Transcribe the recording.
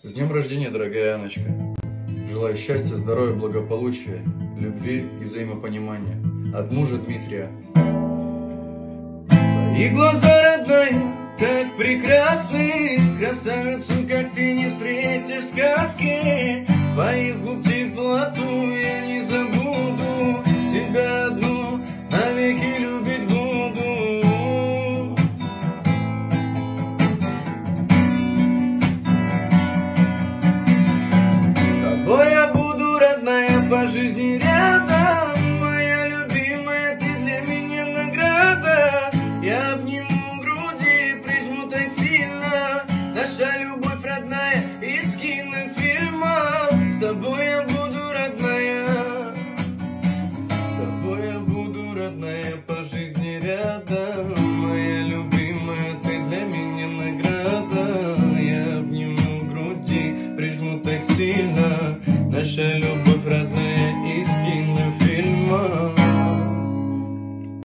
С днем рождения, дорогая Аночка! Желаю счастья, здоровья, благополучия, любви и взаимопонимания. От мужа Дмитрия. Твои глаза, родная, так прекрасны, красавицу, как ты, не встретишь в сказке. Твоих губ теплоту я не забуду, тебя одну навеки любить буду. С тобой я буду, родная, по жизни рядом. Моя любимая, ты для меня награда. Я обниму груди, прижму так сильно. Наша любовь, родная, из кинофильма. С тобой я буду, родная. С тобой я буду, родная, по жизни рядом. Моя любимая, ты для меня награда. Я обниму груди, прижму так сильно. Наша любовь, родная.